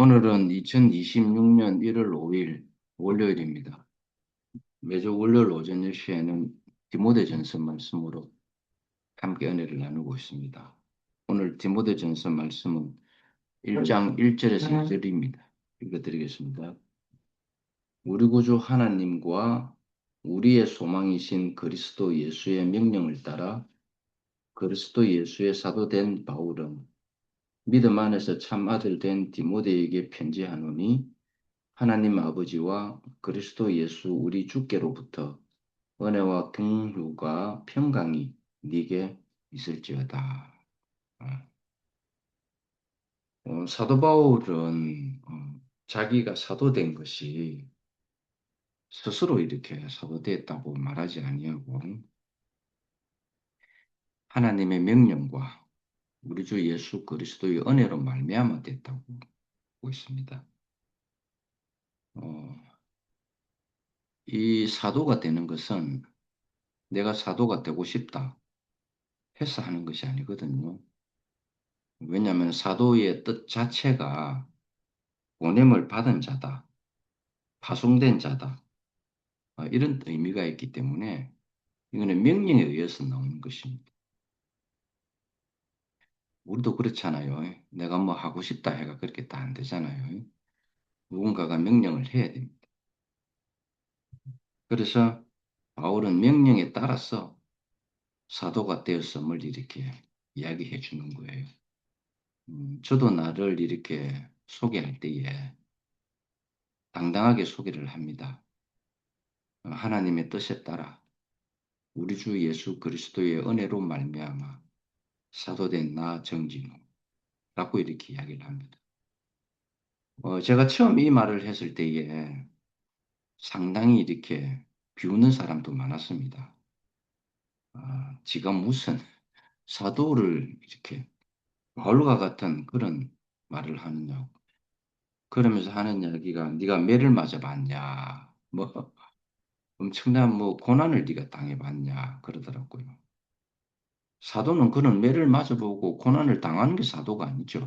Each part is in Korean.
오늘은 2026년 1월 5일 월요일입니다. 매주 월요일 오전 10시에는 디모데전서 말씀으로 함께 은혜를 나누고 있습니다. 오늘 디모데전서 말씀은 1장 1절에서 2절입니다. 읽어드리겠습니다. 우리 구주 하나님과 우리의 소망이신 그리스도 예수의 명령을 따라 그리스도 예수의 사도된 바울은 믿음 안에서 참 아들 된 디모데에게 편지하노니 하나님 아버지와 그리스도 예수 우리 주께로부터 은혜와 긍휼과 평강이 네게 있을지어다. 사도 바울은 자기가 사도된 것이 스스로 이렇게 사도됐다고 말하지 아니하고 하나님의 명령과 우리 주 예수 그리스도의 은혜로 말미암아 됐다고 보고 있습니다. 어, 이 사도가 되는 것은 내가 사도가 되고 싶다 해서 하는 것이 아니거든요. 왜냐하면 사도의 뜻 자체가 보냄을 받은 자다, 파송된 자다, 이런 의미가 있기 때문에 이거는 명령에 의해서 나오는 것입니다. 우리도 그렇잖아요. 내가 뭐 하고 싶다 해가 그렇게 다 안 되잖아요. 누군가가 명령을 해야 됩니다. 그래서 바울은 명령에 따라서 사도가 되었음을 이렇게 이야기해 주는 거예요. 저도 나를 이렇게 소개할 때에 당당하게 소개를 합니다. 하나님의 뜻에 따라 우리 주 예수 그리스도의 은혜로 말미암아 사도된 나 정진우라고 이렇게 이야기를 합니다. 제가 처음 이 말을 했을 때에 상당히 이렇게 비웃는 사람도 많았습니다. 지가 무슨 사도를 이렇게 바울과 같은 그런 말을 하느냐고. 그러면서 하는 이야기가 네가 매를 맞아봤냐, 뭐 엄청난 뭐 고난을 네가 당해봤냐 그러더라고요. 사도는 그런 매를 맞아보고 고난을 당하는 게 사도가 아니죠.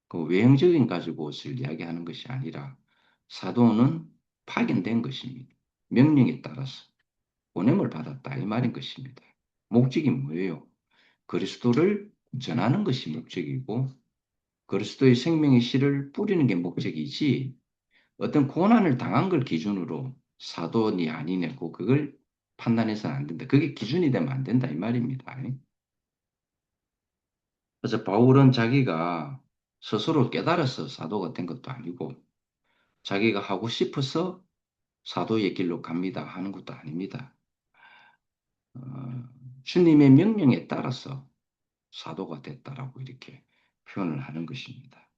그 외형적인 가지고를 이야기하는 것이 아니라 사도는 파견된 것입니다. 명령에 따라서 보냄을 받았다 이 말인 것입니다. 목적이 뭐예요? 그리스도를 전하는 것이 목적이고 그리스도의 생명의 씨를 뿌리는 게 목적이지 어떤 고난을 당한 걸 기준으로 사도니 아니냐고 그걸 판단해서는 안 된다. 그게 기준이 되면 안 된다 이 말입니다. 그래서 바울은 자기가 스스로 깨달아서 사도가 된 것도 아니고 자기가 하고 싶어서 사도의 길로 갑니다 하는 것도 아닙니다. 어, 주님의 명령에 따라서 사도가 됐다라고 이렇게 표현을 하는 것입니다.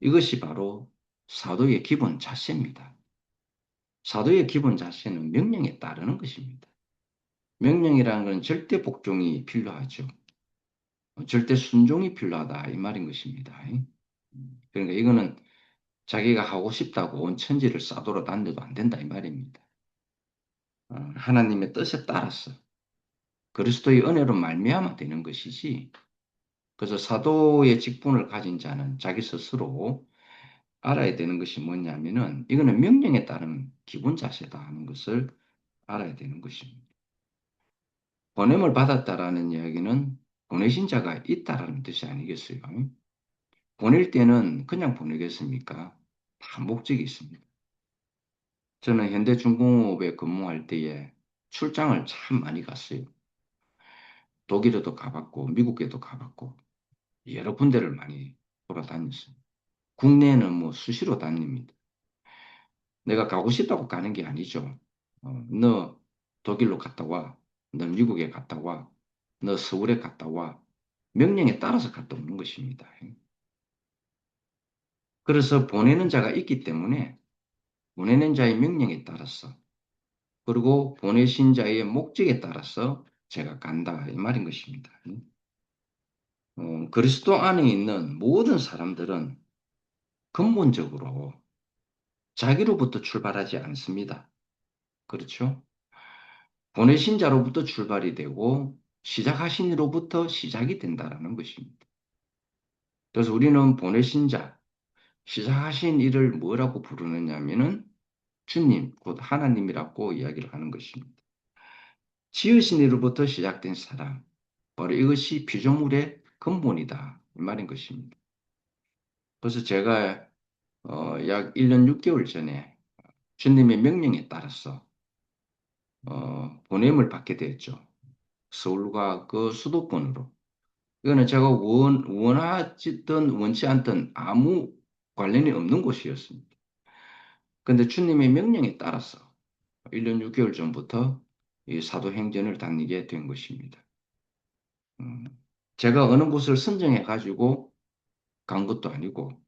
이것이 바로 사도의 기본 자세입니다. 사도의 기본 자세는 명령에 따르는 것입니다. 명령이라는 것은 절대 복종이 필요하죠. 절대 순종이 필요하다 이 말인 것입니다. 그러니까 이거는 자기가 하고 싶다고 온 천지를 싸돌아 다녀도 안 된다 이 말입니다. 하나님의 뜻에 따라서 그리스도의 은혜로 말미암아 되는 것이지. 그래서 사도의 직분을 가진 자는 자기 스스로 알아야 되는 것이 뭐냐면은 이거는 명령에 따른 기본 자세다 하는 것을 알아야 되는 것입니다. 보냄을 받았다라는 이야기는 보내신 자가 있다라는 뜻이 아니겠어요? 보낼 때는 그냥 보내겠습니까? 다 목적이 있습니다. 저는 현대중공업에 근무할 때에 출장을 참 많이 갔어요. 독일에도 가봤고 미국에도 가봤고 여러 군데를 많이 돌아다녔어요. 국내에는 뭐 수시로 다닙니다. 내가 가고 싶다고 가는 게 아니죠. 너 독일로 갔다 와. 너 미국에 갔다 와. 너 서울에 갔다 와. 명령에 따라서 갔다 오는 것입니다. 그래서 보내는 자가 있기 때문에 보내는 자의 명령에 따라서 그리고 보내신 자의 목적에 따라서 제가 간다 이 말인 것입니다. 그리스도 안에 있는 모든 사람들은 근본적으로 자기로부터 출발하지 않습니다. 그렇죠? 보내신 자로부터 출발이 되고 시작하신 이로부터 시작이 된다라는 것입니다. 그래서 우리는 보내신 자, 시작하신 일을 뭐라고 부르느냐면은 주님, 곧 하나님이라고 이야기를 하는 것입니다. 지으신 이로부터 시작된 사랑, 바로 이것이 피조물의 근본이다. 이 말인 것입니다. 그래서 제가 약 1년 6개월 전에 주님의 명령에 따라서 보냄을 받게 됐죠. 서울과 그 수도권으로. 이거는 제가 원하든 원치 않든 아무 관련이 없는 곳이었습니다. 근데 주님의 명령에 따라서 1년 6개월 전부터 이 사도행전을 다니게 된 것입니다. 음, 제가 어느 곳을 선정해 가지고 간 것도 아니고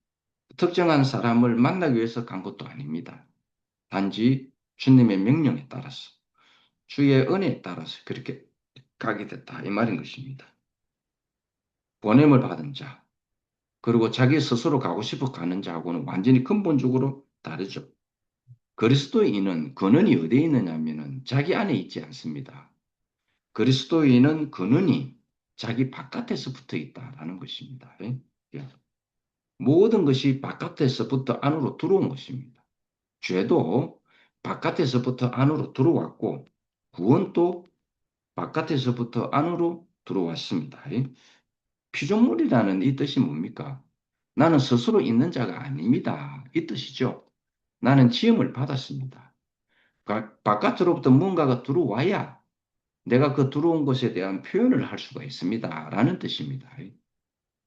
특정한 사람을 만나기 위해서 간 것도 아닙니다. 단지 주님의 명령에 따라서 주의 은혜에 따라서 그렇게 가게 됐다 이 말인 것입니다. 보냄을 받은 자 그리고 자기 스스로 가고 싶어 가는 자하고는 완전히 근본적으로 다르죠. 그리스도인은 근원이 어디에 있느냐면은 자기 안에 있지 않습니다. 그리스도인은 근원이 자기 바깥에서 붙어 있다라는 것입니다. 예? 예. 모든 것이 바깥에서부터 안으로 들어온 것입니다. 죄도 바깥에서부터 안으로 들어왔고 구원도 바깥에서부터 안으로 들어왔습니다. 예? 피조물이라는 이 뜻이 뭡니까? 나는 스스로 있는 자가 아닙니다. 이 뜻이죠. 나는 지음을 받았습니다. 바깥으로부터 뭔가가 들어와야 내가 그 들어온 것에 대한 표현을 할 수가 있습니다. 라는 뜻입니다.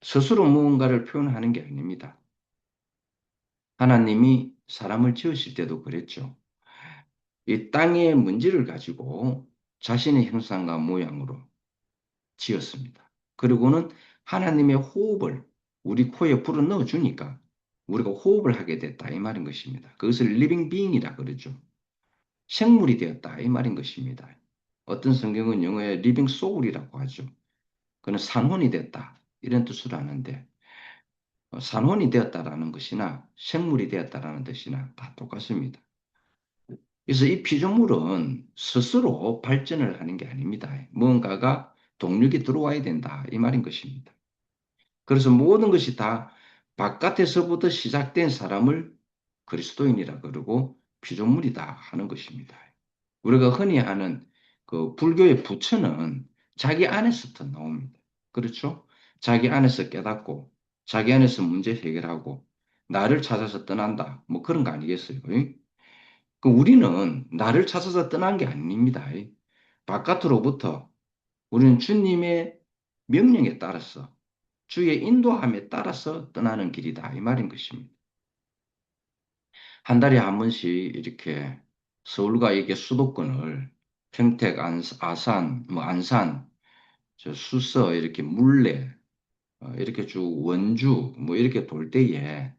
스스로 무언가를 표현하는 게 아닙니다. 하나님이 사람을 지으실 때도 그랬죠. 이 땅의 문지를 가지고 자신의 형상과 모양으로 지었습니다. 그리고는 하나님의 호흡을 우리 코에 불어 넣어 주니까 우리가 호흡을 하게 됐다 이 말인 것입니다. 그것을 living being이라 그러죠. 생물이 되었다 이 말인 것입니다. 어떤 성경은 영어에 living soul이라고 하죠. 그는 산혼이 됐다 이런 뜻으로 하는데 산혼이 되었다라는 것이나 생물이 되었다라는 뜻이나 다 똑같습니다. 그래서 이 피조물은 스스로 발전을 하는 게 아닙니다. 무언가가 동력이 들어와야 된다 이 말인 것입니다. 그래서 모든 것이 다 바깥에서부터 시작된 사람을 그리스도인이라 그러고 피조물이다 하는 것입니다. 우리가 흔히 하는 그 불교의 부처는 자기 안에서부터 나옵니다. 그렇죠? 자기 안에서 깨닫고 자기 안에서 문제 해결하고 나를 찾아서 떠난다. 뭐 그런 거 아니겠어요? 그 우리는 나를 찾아서 떠난 게 아닙니다. 바깥으로부터 우리는 주님의 명령에 따라서 주의 인도함에 따라서 떠나는 길이다. 이 말인 것입니다. 한 달에 한 번씩 이렇게 서울과 이게 수도권을 평택, 아산, 뭐 안산, 저 수서, 이렇게 물레, 이렇게 쭉 원주, 뭐 이렇게 돌 때에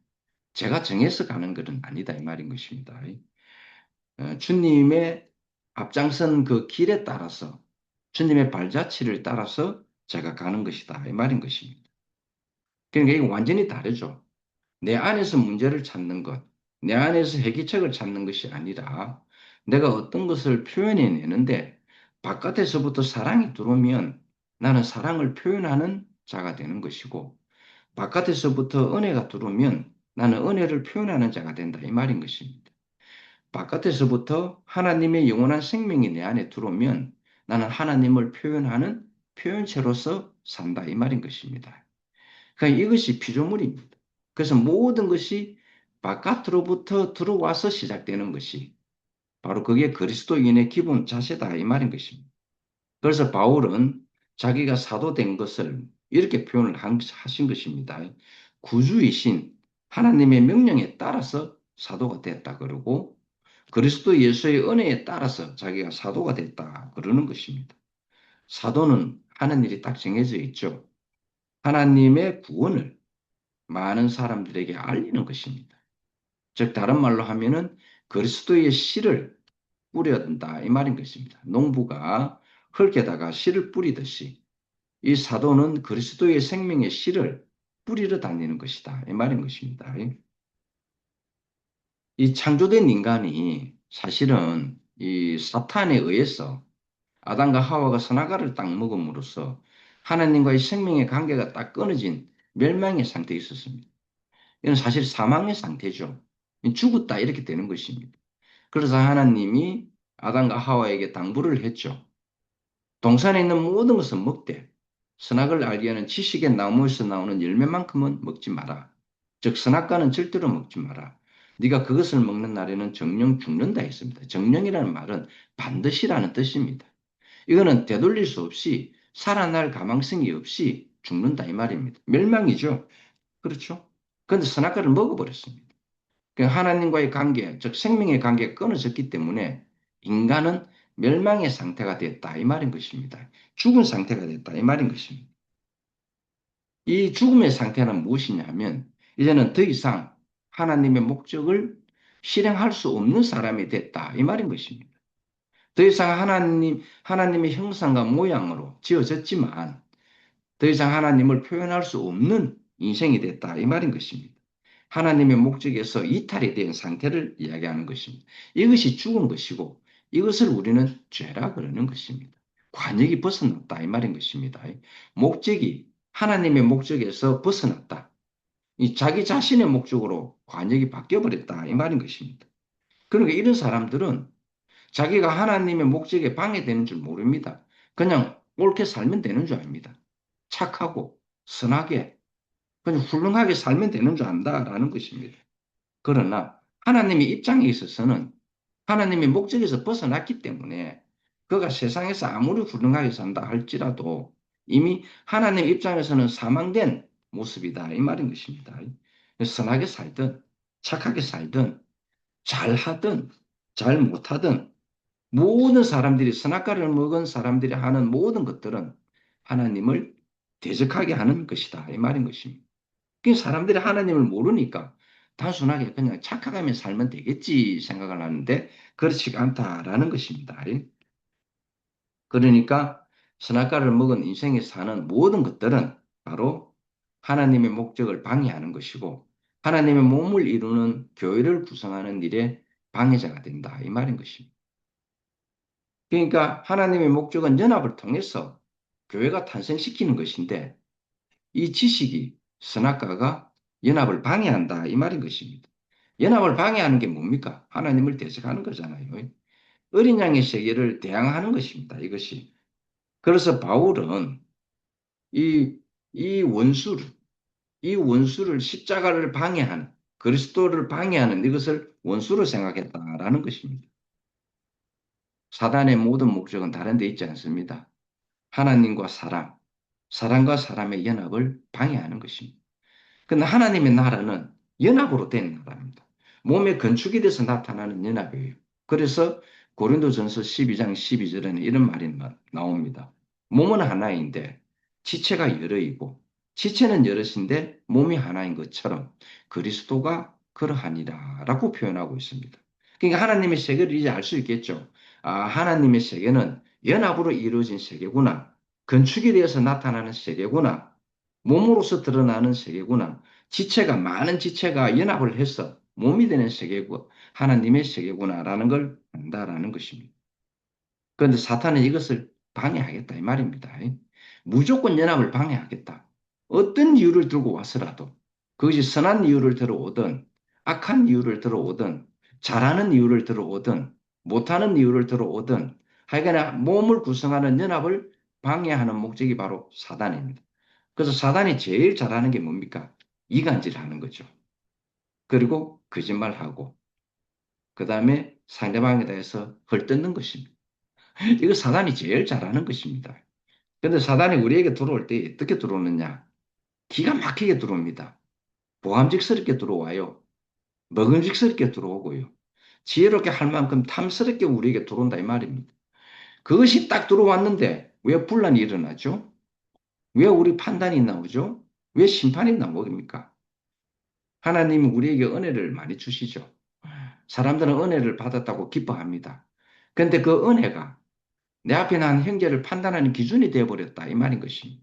제가 정해서 가는 것은 아니다. 이 말인 것입니다. 주님의 앞장선 그 길에 따라서 주님의 발자취를 따라서 제가 가는 것이다. 이 말인 것입니다. 그러니까 이거 완전히 다르죠. 내 안에서 문제를 찾는 것, 내 안에서 해결책을 찾는 것이 아니라 내가 어떤 것을 표현해내는데 바깥에서부터 사랑이 들어오면 나는 사랑을 표현하는 자가 되는 것이고 바깥에서부터 은혜가 들어오면 나는 은혜를 표현하는 자가 된다. 이 말인 것입니다. 바깥에서부터 하나님의 영원한 생명이 내 안에 들어오면 나는 하나님을 표현하는 표현체로서 산다. 이 말인 것입니다. 그러니까 이것이 피조물입니다. 그래서 모든 것이 바깥으로부터 들어와서 시작되는 것이 바로 그게 그리스도인의 기본 자세다 이 말인 것입니다. 그래서 바울은 자기가 사도된 것을 이렇게 표현을 하신 것입니다. 구주이신 하나님의 명령에 따라서 사도가 됐다 그러고 그리스도 예수의 은혜에 따라서 자기가 사도가 됐다 그러는 것입니다. 사도는 하는 일이 딱 정해져 있죠. 하나님의 구원을 많은 사람들에게 알리는 것입니다. 즉 다른 말로 하면은 그리스도의 씨를 뿌려야 된다 이 말인 것입니다. 농부가 흙에다가 씨를 뿌리듯이 이 사도는 그리스도의 생명의 씨를 뿌리러 다니는 것이다 이 말인 것입니다. 이 창조된 인간이 사실은 이 사탄에 의해서 아담과 하와가 선악과를 딱 먹음으로써 하나님과의 생명의 관계가 딱 끊어진 멸망의 상태에 있었습니다. 이건 사실 사망의 상태죠. 죽었다 이렇게 되는 것입니다. 그래서 하나님이 아담과 하와에게 당부를 했죠. 동산에 있는 모든 것은 먹되 선악을 알게 하는 지식의 나무에서 나오는 열매만큼은 먹지 마라. 즉 선악과는 절대로 먹지 마라. 네가 그것을 먹는 날에는 정령 죽는다 했습니다. 정령이라는 말은 반드시라는 뜻입니다. 이거는 되돌릴 수 없이 살아날 가망성이 없이 죽는다 이 말입니다. 멸망이죠. 그렇죠? 그런데 선악과를 먹어버렸습니다. 하나님과의 관계, 즉 생명의 관계가 끊어졌기 때문에 인간은 멸망의 상태가 됐다 이 말인 것입니다. 죽은 상태가 됐다 이 말인 것입니다. 이 죽음의 상태는 무엇이냐면 이제는 더 이상 하나님의 목적을 실행할 수 없는 사람이 됐다 이 말인 것입니다. 더 이상 하나님의 형상과 모양으로 지어졌지만 더 이상 하나님을 표현할 수 없는 인생이 됐다 이 말인 것입니다. 하나님의 목적에서 이탈이 된 상태를 이야기하는 것입니다. 이것이 죽은 것이고 이것을 우리는 죄라 그러는 것입니다. 관역이 벗어났다 이 말인 것입니다. 목적이 하나님의 목적에서 벗어났다. 이 자기 자신의 목적으로 관역이 바뀌어버렸다 이 말인 것입니다. 그러니까 이런 사람들은 자기가 하나님의 목적에 방해되는 줄 모릅니다. 그냥 옳게 살면 되는 줄 압니다. 착하고 선하게 그냥 훌륭하게 살면 되는 줄 안다라는 것입니다. 그러나 하나님의 입장에 있어서는 하나님의 목적에서 벗어났기 때문에 그가 세상에서 아무리 훌륭하게 산다 할지라도 이미 하나님 입장에서는 사망된 모습이다 이 말인 것입니다. 선하게 살든 착하게 살든 잘하든 잘 못하든 모든 사람들이 선악과를 먹은 사람들이 하는 모든 것들은 하나님을 대적하게 하는 것이다 이 말인 것입니다. 그 사람들이 하나님을 모르니까 단순하게 그냥 착각하며 살면 되겠지 생각을 하는데 그렇지 않다라는 것입니다. 그러니까 선악과를 먹은 인생에 사는 모든 것들은 바로 하나님의 목적을 방해하는 것이고 하나님의 몸을 이루는 교회를 구성하는 일에 방해자가 된다 이 말인 것입니다. 그러니까 하나님의 목적은 연합을 통해서 교회가 탄생시키는 것인데 이 지식이 선악과가 연합을 방해한다 이 말인 것입니다. 연합을 방해하는 게 뭡니까? 하나님을 대적하는 거잖아요. 어린 양의 세계를 대항하는 것입니다. 이것이. 그래서 바울은 이, 이 원수를, 이 원수를 십자가를 방해하는, 그리스도를 방해하는 이것을 원수로 생각했다라는 것입니다. 사단의 모든 목적은 다른 데 있지 않습니다. 하나님과 사람, 사람과 사람의 연합을 방해하는 것입니다. 그런데 하나님의 나라는 연합으로 된 나라입니다. 몸의 건축이 돼서 나타나는 연합이에요. 그래서 고린도전서 12장 12절에는 이런 말이 나옵니다. 몸은 하나인데 지체가 여러이고 지체는 여럿인데 몸이 하나인 것처럼 그리스도가 그러하니라 라고 표현하고 있습니다. 그러니까 하나님의 세계를 이제 알 수 있겠죠. 아, 하나님의 세계는 연합으로 이루어진 세계구나. 건축이 되어서 나타나는 세계구나. 몸으로서 드러나는 세계구나. 많은 지체가 연합을 해서 몸이 되는 세계고 하나님의 세계구나라는 걸 안다라는 것입니다. 그런데 사탄은 이것을 방해하겠다 이 말입니다. 무조건 연합을 방해하겠다. 어떤 이유를 들고 와서라도 그것이 선한 이유를 들어오든 악한 이유를 들어오든 잘하는 이유를 들어오든 못하는 이유를 들어오든 하여간 몸을 구성하는 연합을 방해하는 목적이 바로 사단입니다. 그래서 사단이 제일 잘하는 게 뭡니까? 이간질하는 거죠. 그리고 거짓말하고 그 다음에 상대방에 대해서 헐뜯는 것입니다. 이거 사단이 제일 잘하는 것입니다. 그런데 사단이 우리에게 들어올 때 어떻게 들어오느냐? 기가 막히게 들어옵니다. 보암직스럽게 들어와요. 먹음직스럽게 들어오고요. 지혜롭게 할 만큼 탐스럽게 우리에게 들어온다 이 말입니다. 그것이 딱 들어왔는데 왜 분란이 일어나죠? 왜 우리 판단이 나오죠? 왜 심판이 나옵니까? 하나님은 우리에게 은혜를 많이 주시죠. 사람들은 은혜를 받았다고 기뻐합니다. 그런데 그 은혜가 내 앞에 난 형제를 판단하는 기준이 되어버렸다 이 말인 것입니다.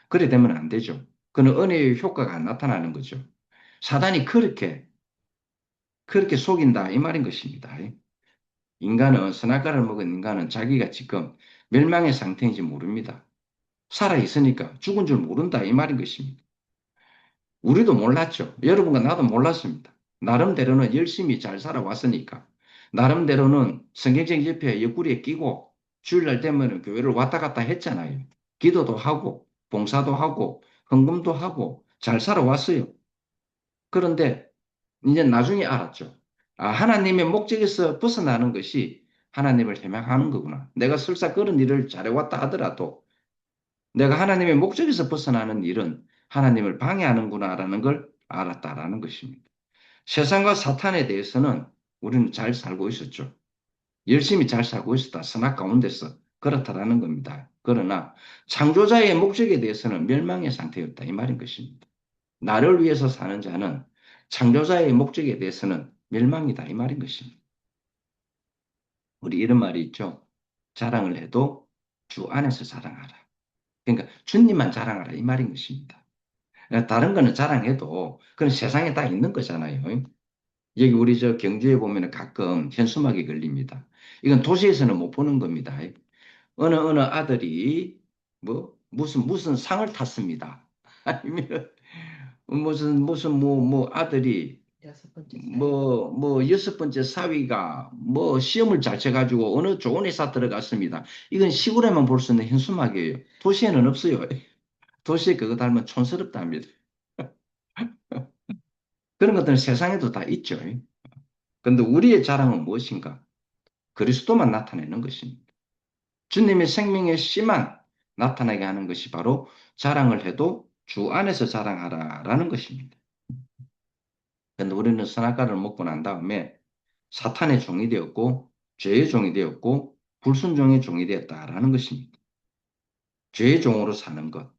그래 되면 안 되죠. 그는 은혜의 효과가 안 나타나는 거죠. 사단이 그렇게 속인다 이 말인 것입니다. 인간은 선악과를 먹은 인간은 자기가 지금 멸망의 상태인지 모릅니다. 살아 있으니까 죽은 줄 모른다 이 말인 것입니다. 우리도 몰랐죠. 여러분과 나도 몰랐습니다. 나름대로는 열심히 잘 살아왔으니까. 나름대로는 성경책 옆에 옆구리에 끼고 주일날 되면 교회를 왔다 갔다 했잖아요. 기도도 하고 봉사도 하고 헌금도 하고 잘 살아왔어요. 그런데 이제 나중에 알았죠. 아, 하나님의 목적에서 벗어나는 것이 하나님을 해명하는 거구나. 내가 설사 그런 일을 잘해왔다 하더라도 내가 하나님의 목적에서 벗어나는 일은 하나님을 방해하는구나라는 걸 알았다라는 것입니다. 세상과 사탄에 대해서는 우리는 잘 살고 있었죠. 열심히 잘 살고 있었다. 선악 가운데서 그렇다라는 겁니다. 그러나 창조자의 목적에 대해서는 멸망의 상태였다. 이 말인 것입니다. 나를 위해서 사는 자는 창조자의 목적에 대해서는 멸망이다. 이 말인 것입니다. 우리 이런 말이 있죠. 자랑을 해도 주 안에서 자랑하라. 그러니까 주님만 자랑하라. 이 말인 것입니다. 다른 거는 자랑해도 그건 세상에 다 있는 거잖아요. 여기 우리 저 경주에 보면 가끔 현수막이 걸립니다. 이건 도시에서는 못 보는 겁니다. 어느 아들이 뭐 무슨 상을 탔습니다. 아니면 무슨 아들이 여섯 번째 사위. 뭐 여섯 번째 사위가 뭐 시험을 잘 쳐가지고 어느 좋은 회사 들어갔습니다. 이건 시골에만 볼 수 있는 현수막이에요. 도시에는 없어요. 도시에 그거 달면 촌스럽답니다. 그런 것들은 세상에도 다 있죠. 그런데 우리의 자랑은 무엇인가? 그리스도만 나타내는 것입니다. 주님의 생명의 씨만 나타나게 하는 것이 바로 자랑을 해도 주 안에서 자랑하라라는 것입니다. 그런데 우리는 선악과를 먹고 난 다음에 사탄의 종이 되었고 죄의 종이 되었고 불순종의 종이 되었다라는 것입니다. 죄의 종으로 사는 것,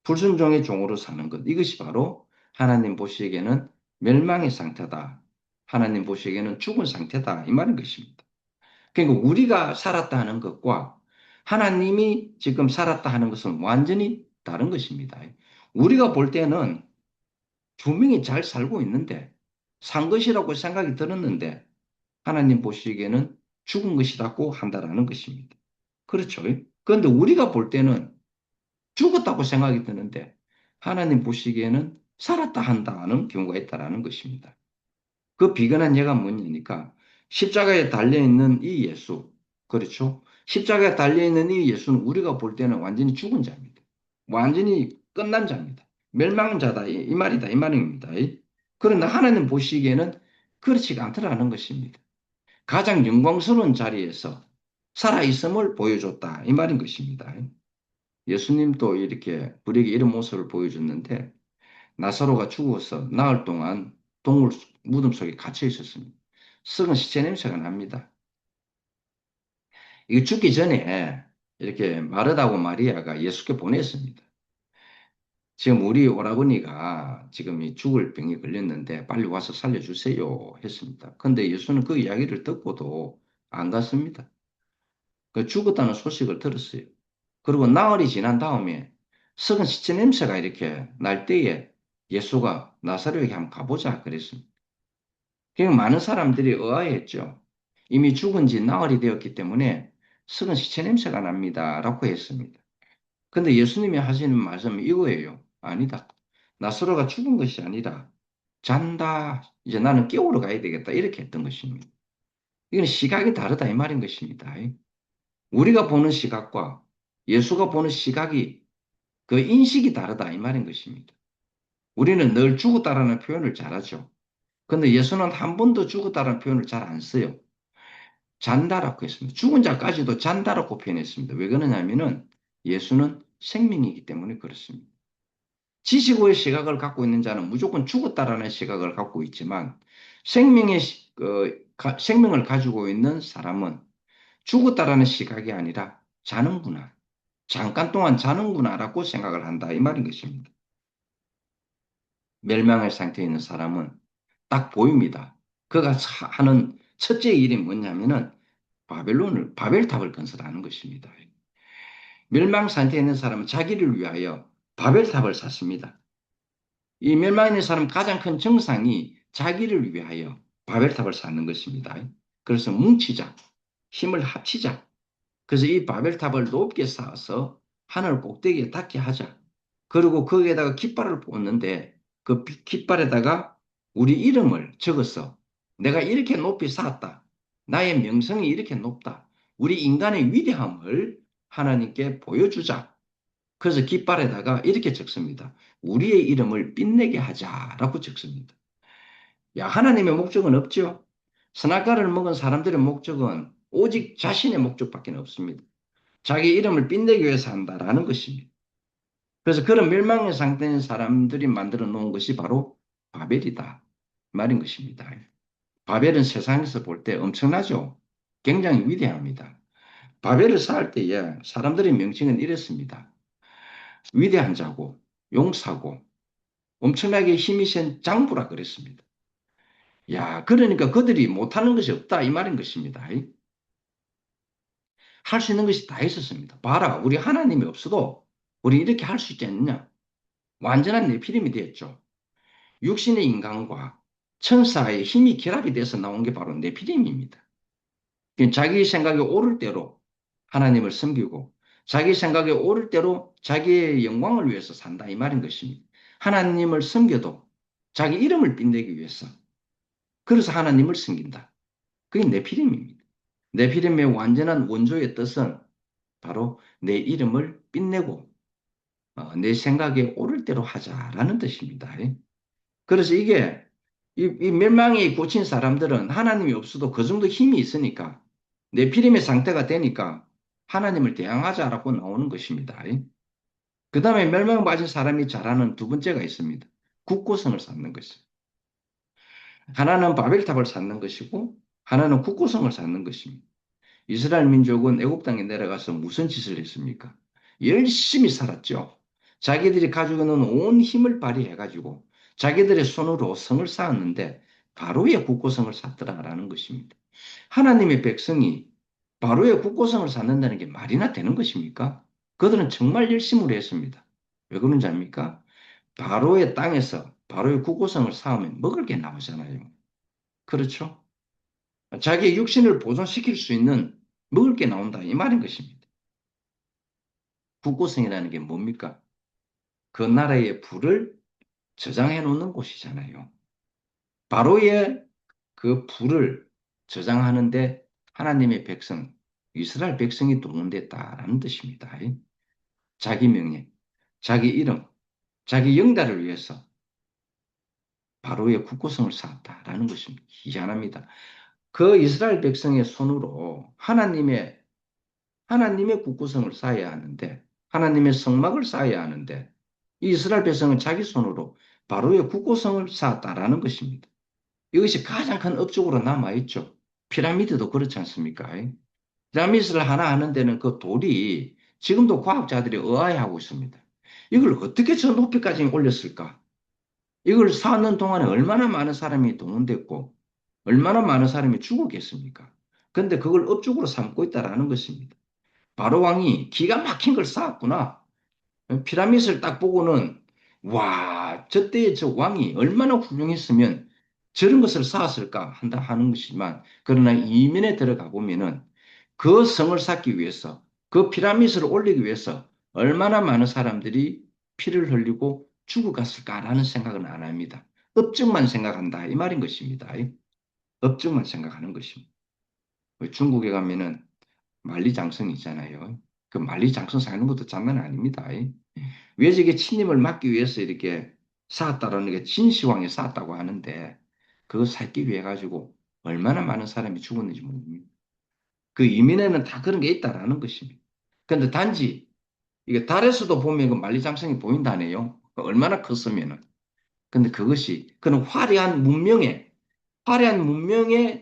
불순종의 종으로 사는 것, 이것이 바로 하나님 보시기에는 멸망의 상태다. 하나님 보시기에는 죽은 상태다. 이 말인 것입니다. 그러니까 우리가 살았다 하는 것과 하나님이 지금 살았다 하는 것은 완전히 다른 것입니다. 우리가 볼 때는 분명히 잘 살고 있는데 산 것이라고 생각이 들었는데 하나님 보시기에는 죽은 것이라고 한다라는 것입니다. 그렇죠? 그런데 우리가 볼 때는 죽었다고 생각이 드는데 하나님 보시기에는 살았다 한다는 경우가 있다라는 것입니다. 그 비근한 예가 뭐냐니까 십자가에 달려있는 이 예수, 그렇죠? 십자가에 달려있는 이 예수는 우리가 볼 때는 완전히 죽은 자입니다. 완전히 끝난 자입니다. 멸망자다 이 말이다 이 말입니다. 그러나 하나님 보시기에는 그렇지가 않더라는 것입니다. 가장 영광스러운 자리에서 살아있음을 보여줬다 이 말인 것입니다. 예수님도 이렇게 불에게 이런 모습을 보여줬는데 나사로가 죽어서 나흘 동안 동물 무덤 속에 갇혀 있었습니다. 썩은 시체 냄새가 납니다. 이게 죽기 전에 이렇게 마르다고 마리아가 예수께 보냈습니다. 지금 우리 오라버니가 지금 이 죽을 병이 걸렸는데 빨리 와서 살려주세요 했습니다. 근데 예수는 그 이야기를 듣고도 안 갔습니다. 그 죽었다는 소식을 들었어요. 그리고 나흘이 지난 다음에 썩은 시체 냄새가 이렇게 날 때에 예수가 나사로에게 한번 가보자 그랬습니다. 그러니까 많은 사람들이 의아해했죠. 이미 죽은 지 나흘이 되었기 때문에 썩은 시체 냄새가 납니다. 라고 했습니다. 근데 예수님이 하시는 말씀은 이거예요. 아니다. 나사로가 죽은 것이 아니라 잔다. 이제 나는 깨우러 가야 되겠다. 이렇게 했던 것입니다. 이건 시각이 다르다 이 말인 것입니다. 우리가 보는 시각과 예수가 보는 시각이 그 인식이 다르다 이 말인 것입니다. 우리는 늘 죽었다라는 표현을 잘하죠. 근데 예수는 한 번도 죽었다라는 표현을 잘 안 써요. 잔다라고 했습니다. 죽은 자까지도 잔다라고 표현했습니다. 왜 그러냐면은 예수는 생명이기 때문에 그렇습니다. 지식의 시각을 갖고 있는 자는 무조건 죽었다라는 시각을 갖고 있지만 생명을 가지고 있는 사람은 죽었다라는 시각이 아니라 자는구나. 잠깐 동안 자는구나라고 생각을 한다. 이 말인 것입니다. 멸망의 상태에 있는 사람은 딱 보입니다. 그가 하는 첫째 일이 뭐냐면은 바벨탑을 건설하는 것입니다. 멸망 상태에 있는 사람은 자기를 위하여 바벨탑을 샀습니다. 이 멸망에 있는 사람 가장 큰 정상이 자기를 위하여 바벨탑을 쌓는 것입니다. 그래서 뭉치자, 힘을 합치자. 그래서 이 바벨탑을 높게 쌓아서 하늘 꼭대기에 닿게 하자. 그리고 거기에다가 깃발을 꽂는데 그 깃발에다가 우리 이름을 적어서 내가 이렇게 높이 쌓았다. 나의 명성이 이렇게 높다. 우리 인간의 위대함을 하나님께 보여주자. 그래서 깃발에다가 이렇게 적습니다. 우리의 이름을 빛내게 하자라고 적습니다. 야, 하나님의 목적은 없죠. 선악과를 먹은 사람들의 목적은 오직 자신의 목적밖에 없습니다. 자기 이름을 빛내기 위해서 한다라는 것입니다. 그래서 그런 멸망의 상태인 사람들이 만들어 놓은 것이 바로 바벨이다. 말인 것입니다. 바벨은 세상에서 볼 때 엄청나죠. 굉장히 위대합니다. 바벨을 쌓을 때에 사람들의 명칭은 이랬습니다. 위대한 자고, 용사고, 엄청나게 힘이 센 장부라 그랬습니다. 야, 그러니까 그들이 못하는 것이 없다. 이 말인 것입니다. 할 수 있는 것이 다 있었습니다. 봐라, 우리 하나님이 없어도 우리 이렇게 할 수 있지 않느냐. 완전한 네피림이 되었죠. 육신의 인간과 천사의 힘이 결합이 돼서 나온 게 바로 네피림입니다. 자기 생각에 옳을 대로 하나님을 섬기고 자기 생각에 옳을 대로 자기의 영광을 위해서 산다 이 말인 것입니다. 하나님을 섬겨도 자기 이름을 빛내기 위해서 그래서 하나님을 섬긴다. 그게 네피림입니다. 네피림의 완전한 원조의 뜻은 바로 내 이름을 빛내고 내 생각에 옳을 대로 하자라는 뜻입니다. 그래서 이게 이 멸망에 꽂힌 사람들은 하나님이 없어도 그 정도 힘이 있으니까 네피림의 상태가 되니까 하나님을 대항하자라고 나오는 것입니다. 그 다음에 멸망받은 사람이 잘하는 두 번째가 있습니다. 국고성을 쌓는 것입니다. 하나는 바벨탑을 쌓는 것이고 하나는 국고성을 쌓는 것입니다. 이스라엘 민족은 애굽 땅에 내려가서 무슨 짓을 했습니까? 열심히 살았죠. 자기들이 가지고 있는 온 힘을 발휘해가지고 자기들의 손으로 성을 쌓았는데 바로의 국고성을 쌓더라라는 것입니다. 하나님의 백성이 바로의 국고성을 쌓는다는 게 말이나 되는 것입니까? 그들은 정말 열심으로 했습니다. 왜 그런지 압니까? 바로의 땅에서 바로의 국고성을 쌓으면 먹을 게 나오잖아요. 그렇죠? 자기의 육신을 보존시킬 수 있는 먹을 게 나온다 이 말인 것입니다. 국고성이라는 게 뭡니까? 그 나라의 부를 저장해 놓는 곳이잖아요. 바로의 그 부를 저장하는데 하나님의 백성, 이스라엘 백성이 동원됐다라는 뜻입니다. 자기 명예, 자기 이름, 자기 영달을 위해서 바로의 국고성을 쌓았다라는 것입니다. 희한합니다. 그 이스라엘 백성의 손으로 하나님의 국구성을 쌓아야 하는데, 하나님의 성막을 쌓아야 하는데, 이 이스라엘 백성은 자기 손으로 바로의 국고성을 쌓았다라는 것입니다. 이것이 가장 큰 업적으로 남아있죠. 피라미드도 그렇지 않습니까? 피라미드를 하나 하는 데는 그 돌이 지금도 과학자들이 의아해하고 있습니다. 이걸 어떻게 저 높이까지 올렸을까? 이걸 쌓는 동안에 얼마나 많은 사람이 동원됐고, 얼마나 많은 사람이 죽었겠습니까? 근데 그걸 업적으로 삼고 있다라는 것입니다. 바로 왕이 기가 막힌 걸 쌓았구나. 피라미드를 딱 보고는 와, 저때의 저 왕이 얼마나 훌륭했으면 저런 것을 쌓았을까 한다 하는 것이지만 그러나 이면에 들어가 보면은 그 성을 쌓기 위해서 그 피라미드를 올리기 위해서 얼마나 많은 사람들이 피를 흘리고 죽어갔을까라는 생각은 안 합니다. 업적만 생각한다 이 말인 것입니다. 업적만 생각하는 것입니다. 중국에 가면은 만리장성이 있잖아요. 그 만리장성 사는 것도 장난 아닙니다. 외적의 침입을 막기 위해서 이렇게 쌓았다라는 게 진시황이 쌓았다고 하는데 그거 쌓기 위해 가지고 얼마나 많은 사람이 죽었는지 모릅니다. 그 이면에는 다 그런 게 있다라는 것입니다. 그런데 단지 이게 달에서도 보면 그 만리장성이 보인다네요. 얼마나 컸으면은. 근데 그것이 그런 화려한 문명의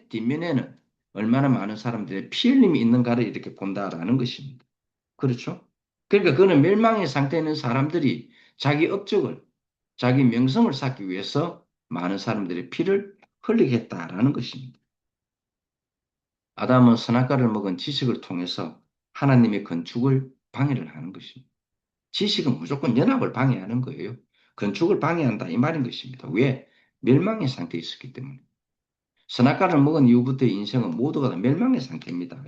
뒷면에는 얼마나 많은 사람들의 피 흘림이 있는가를 이렇게 본다라는 것입니다. 그렇죠? 그러니까 그는 멸망의 상태에 있는 사람들이 자기 업적을, 자기 명성을 쌓기 위해서 많은 사람들의 피를 흘리게 했다라는 것입니다. 아담은 선악과를 먹은 지식을 통해서 하나님의 건축을 방해를 하는 것입니다. 지식은 무조건 연합을 방해하는 거예요. 건축을 방해한다 이 말인 것입니다. 왜? 멸망의 상태에 있었기 때문에. 선악과를 먹은 이후부터 인생은 모두가 다 멸망의 상태입니다.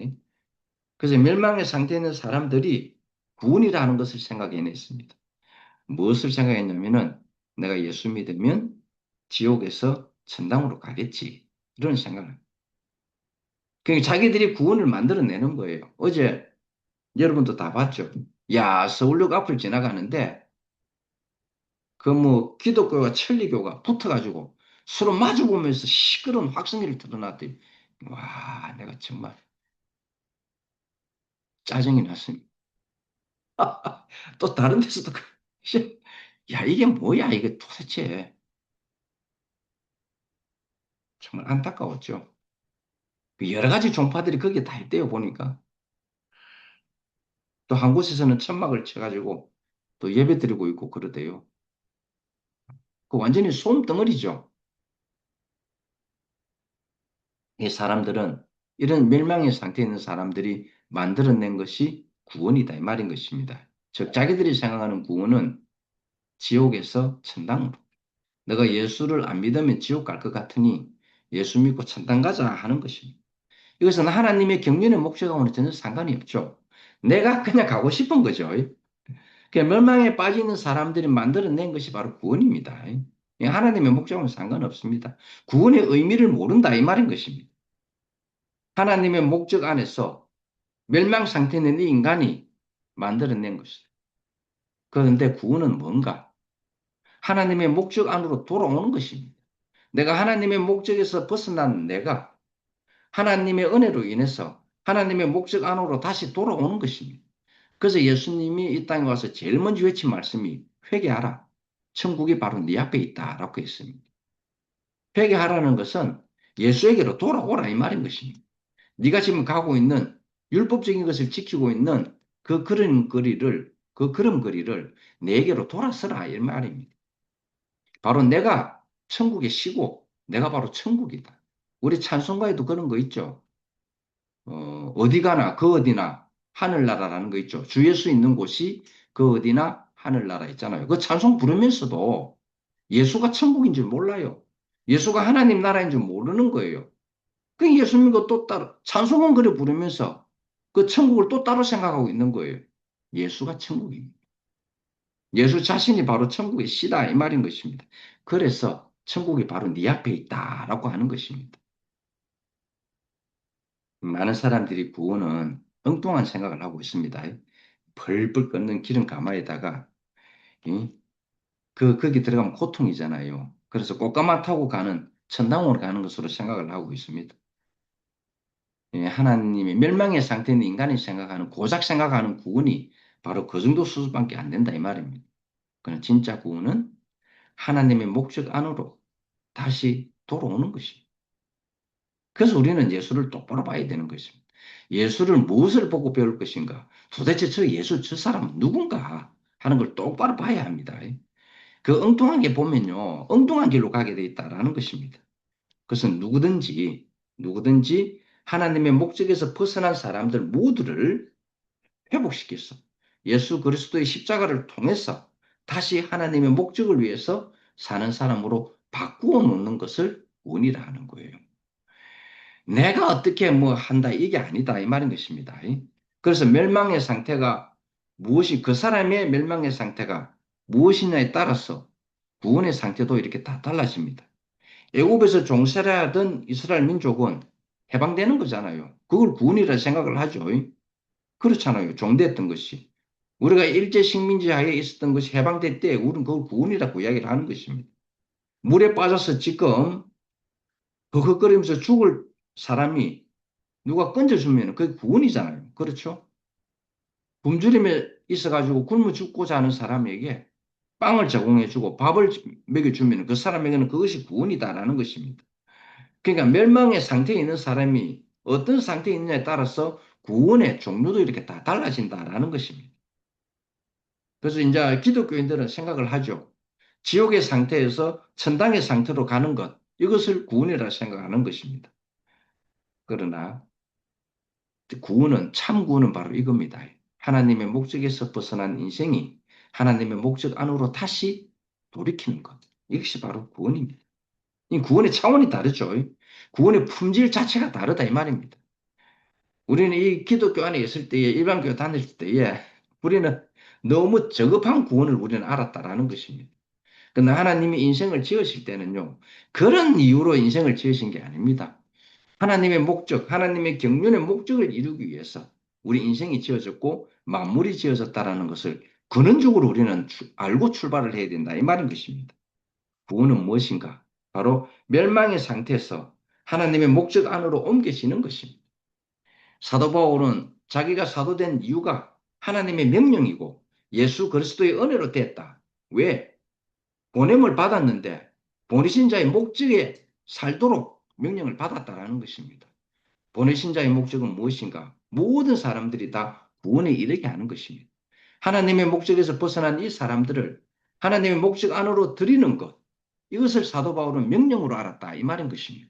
그래서 멸망의 상태에 있는 사람들이 구원이라는 것을 생각해냈습니다. 무엇을 생각했냐면은 내가 예수 믿으면 지옥에서 천당으로 가겠지. 이런 생각을. 그러니까 자기들이 구원을 만들어내는 거예요. 어제 여러분도 다 봤죠. 야, 서울역 앞을 지나가는데 그 뭐 기독교가 천리교가 붙어가지고 서로 마주보면서 시끄러운 확성기를 틀어놨더니 와, 내가 정말 짜증이 났습니다. 또 다른 데서도 야, 이게 뭐야, 이게 도대체. 정말 안타까웠죠. 그 여러 가지 종파들이 거기에 다 있대요, 보니까. 또 한 곳에서는 천막을 쳐가지고 또 예배 드리고 있고 그러대요. 그 완전히 솜덩어리죠. 이 사람들은 이런 멸망의 상태에 있는 사람들이 만들어낸 것이 구원이다 이 말인 것입니다. 즉 자기들이 생각하는 구원은 지옥에서 천당으로. 내가 예수를 안 믿으면 지옥 갈 것 같으니 예수 믿고 천당 가자 하는 것입니다. 이것은 하나님의 경륜의 목적하고는 전혀 상관이 없죠. 내가 그냥 가고 싶은 거죠. 그 멸망에 빠지는 사람들이 만들어낸 것이 바로 구원입니다. 하나님의 목적은 상관없습니다. 구원의 의미를 모른다 이 말인 것입니다. 하나님의 목적 안에서 멸망 상태에 있는 이 인간이 만들어낸 것이다. 그런데 구원은 뭔가? 하나님의 목적 안으로 돌아오는 것입니다. 내가 하나님의 목적에서 벗어난 내가 하나님의 은혜로 인해서 하나님의 목적 안으로 다시 돌아오는 것입니다. 그래서 예수님이 이 땅에 와서 제일 먼저 외친 말씀이 회개하라. 천국이 바로 네 앞에 있다라고 했습니다. 회개하라는 것은 예수에게로 돌아오라 이 말인 것입니다. 네가 지금 가고 있는 율법적인 것을 지키고 있는 그 걸음걸이를 내게로 돌아서라 이 말입니다. 바로 내가 천국에 쉬고 내가 바로 천국이다. 우리 찬송가에도 그런 거 있죠. 어디 가나 그 어디나 하늘나라라는 거 있죠. 주 예수 있는 곳이 그 어디나 하늘나라 있잖아요. 그 찬송 부르면서도 예수가 천국인 줄 몰라요. 예수가 하나님 나라인 줄 모르는 거예요. 그 예수 믿고 또 따로 찬송은 그래 부르면서 그 천국을 또 따로 생각하고 있는 거예요. 예수가 천국입니다. 예수 자신이 바로 천국의 시다 이 말인 것입니다. 그래서 천국이 바로 네 앞에 있다라고 하는 것입니다. 많은 사람들이 구원은 엉뚱한 생각을 하고 있습니다. 벌벌 끓는 기름 가마에다가 이? 거기 들어가면 고통이잖아요. 그래서 꽃가마 타고 가는 천당으로 가는 것으로 생각을 하고 있습니다. 하나님의 멸망의 상태인 인간이 생각하는 고작 생각하는 구원이 바로 그 정도 수준밖에 안 된다 이 말입니다. 그는 진짜 구원은 하나님의 목적 안으로 다시 돌아오는 것입니다. 그래서 우리는 예수를 똑바로 봐야 되는 것입니다. 예수를 무엇을 보고 배울 것인가? 도대체 저 예수 저 사람은 누군가 하는 걸 똑바로 봐야 합니다. 그 엉뚱한 게 보면요, 엉뚱한 길로 가게 돼 있다라는 것입니다. 그것은 누구든지 하나님의 목적에서 벗어난 사람들 모두를 회복시켰어. 예수 그리스도의 십자가를 통해서 다시 하나님의 목적을 위해서 사는 사람으로 바꾸어 놓는 것을 원이라 하는 거예요. 내가 어떻게 뭐 한다 이게 아니다 이 말인 것입니다. 그래서 멸망의 상태가 무엇이 그 사람의 멸망의 상태가 무엇이냐에 따라서 구원의 상태도 이렇게 다 달라집니다. 애굽에서 종살이하던 이스라엘 민족은 해방되는 거잖아요. 그걸 구원이라 생각을 하죠. 그렇잖아요. 종됐던 것이. 우리가 일제 식민지 하에 있었던 것이 해방될 때 우리는 그걸 구원이라고 이야기를 하는 것입니다. 물에 빠져서 지금 버벅거리면서 죽을 사람이 누가 건져주면 그게 구원이잖아요. 그렇죠? 굶주림에 있어가지고 굶어 죽고자 하는 사람에게 빵을 제공해주고 밥을 먹여주면 그 사람에게는 그것이 구원이다라는 것입니다. 그러니까 멸망의 상태에 있는 사람이 어떤 상태에 있느냐에 따라서 구원의 종류도 이렇게 다 달라진다라는 것입니다. 그래서 이제 기독교인들은 생각을 하죠. 지옥의 상태에서 천당의 상태로 가는 것, 이것을 구원이라 생각하는 것입니다. 그러나 구원은, 참 구원은 바로 이겁니다. 하나님의 목적에서 벗어난 인생이 하나님의 목적 안으로 다시 돌이키는 것. 이것이 바로 구원입니다. 이 구원의 차원이 다르죠. 구원의 품질 자체가 다르다 이 말입니다. 우리는 이 기독교 안에 있을 때에 일반 교회 다닐 때에 우리는 너무 저급한 구원을 우리는 알았다라는 것입니다. 근데 하나님이 인생을 지으실 때는요, 그런 이유로 인생을 지으신 게 아닙니다. 하나님의 목적, 하나님의 경륜의 목적을 이루기 위해서 우리 인생이 지어졌고 만물이 지어졌다라는 것을 근원적으로 우리는 알고 출발을 해야 된다. 이 말인 것입니다. 구원은 무엇인가? 바로 멸망의 상태에서 하나님의 목적 안으로 옮겨지는 것입니다. 사도 바울은 자기가 사도된 이유가 하나님의 명령이고 예수 그리스도의 은혜로 됐다. 왜? 보냄을 받았는데 보내신 자의 목적에 살도록 명령을 받았다라는 것입니다. 보내신 자의 목적은 무엇인가? 모든 사람들이 다 구원에 이르게 하는 것입니다. 하나님의 목적에서 벗어난 이 사람들을 하나님의 목적 안으로 들이는 것, 이것을 사도 바울은 명령으로 알았다 이 말인 것입니다.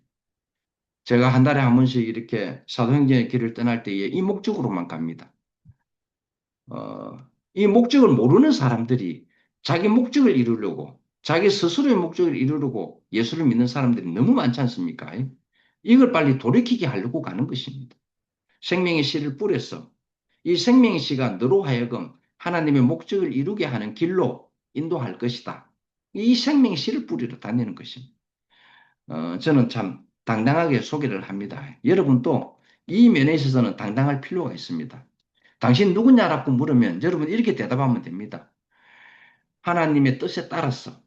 제가 한 달에 한 번씩 이렇게 사도행전의 길을 떠날 때에 이 목적으로만 갑니다. 어, 이 목적을 모르는 사람들이 자기 목적을 이루려고 자기 스스로의 목적을 이루려고 예수를 믿는 사람들이 너무 많지 않습니까? 이걸 빨리 돌이키게 하려고 가는 것입니다. 생명의 씨를 뿌려서 이 생명의 씨가 너로 하여금 하나님의 목적을 이루게 하는 길로 인도할 것이다. 이 생명의 씨를 뿌리러 다니는 것입니다. 저는 참 당당하게 소개를 합니다. 여러분도 이 면에 있어서는 당당할 필요가 있습니다. 당신 누구냐라고 물으면 여러분 이렇게 대답하면 됩니다. 하나님의 뜻에 따라서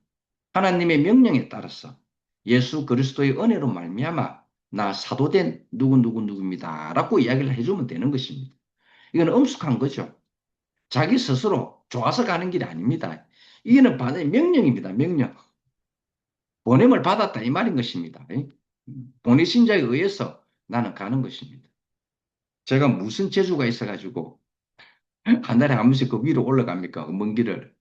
하나님의 명령에 따라서 예수 그리스도의 은혜로 말미암아 나 사도된 누구누구누구입니다라고 이야기를 해주면 되는 것입니다. 이건 엄숙한 거죠. 자기 스스로 좋아서 가는 길이 아닙니다. 이거는 받은 명령입니다. 명령. 보냄을 받았다 이 말인 것입니다. 보내신 자에 의해서 나는 가는 것입니다. 제가 무슨 재주가 있어가지고 한 달에 한 번씩 그 위로 올라갑니까? 그 먼 길을.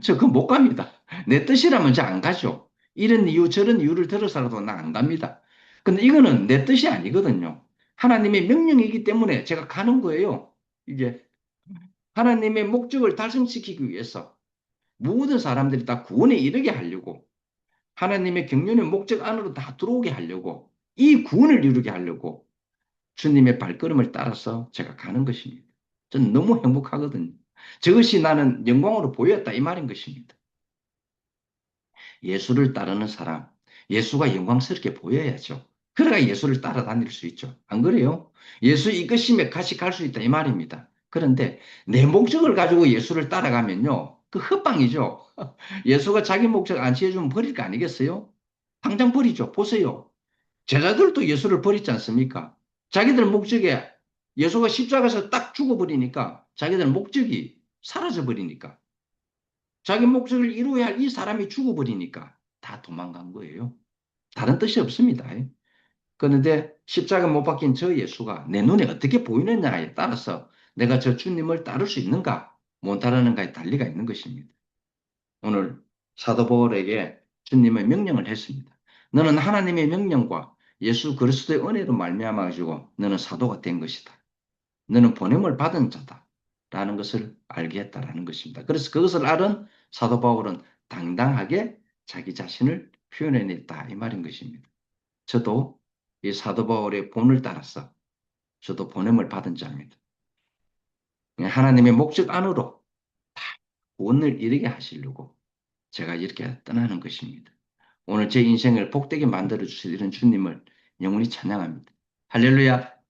저 그 못 갑니다. 내 뜻이라면 저 안 가죠. 이런 이유 저런 이유를 들어서라도 나 안 갑니다. 근데 이거는 내 뜻이 아니거든요. 하나님의 명령이기 때문에 제가 가는 거예요. 이게 하나님의 목적을 달성시키기 위해서 모든 사람들이 다 구원에 이르게 하려고 하나님의 경륜의 목적 안으로 다 들어오게 하려고 이 구원을 이루게 하려고 주님의 발걸음을 따라서 제가 가는 것입니다. 저는 너무 행복하거든요. 저것이 나는 영광으로 보였다 이 말인 것입니다. 예수를 따르는 사람, 예수가 영광스럽게 보여야죠. 그래야 예수를 따라다닐 수 있죠. 안 그래요? 예수 이끄심에 같이 갈 수 있다 이 말입니다. 그런데 내 목적을 가지고 예수를 따라가면요. 그 헛방이죠. 예수가 자기 목적 안 취해주면 버릴 거 아니겠어요? 당장 버리죠. 보세요. 제자들도 예수를 버리지 않습니까? 자기들 목적에 예수가 십자가에서 딱 죽어버리니까 자기들 목적이 사라져버리니까 자기 목적을 이루어야 할 이 사람이 죽어버리니까 다 도망간 거예요. 다른 뜻이 없습니다. 그런데 십자가 못 박힌 저 예수가 내 눈에 어떻게 보이느냐에 따라서 내가 저 주님을 따를 수 있는가 못 따르는가에 달리가 있는 것입니다. 오늘 사도 바울에게 주님의 명령을 했습니다. 너는 하나님의 명령과 예수 그리스도의 은혜로 말미암아 가지고 너는 사도가 된 것이다. 너는 보냄을 받은 자다라는 것을 알게 했다라는 것입니다. 그래서 그것을 알은 사도 바울은 당당하게 자기 자신을 표현해냈다 이 말인 것입니다. 저도 이 사도 바울의 본을 따라서 저도 보냄을 받은 자입니다. 하나님의 목적 안으로 다 구원을 이루게 하시려고 제가 이렇게 떠나는 것입니다. 오늘 제 인생을 복되게 만들어 주실 이런 주님을 영원히 찬양합니다. 할렐루야.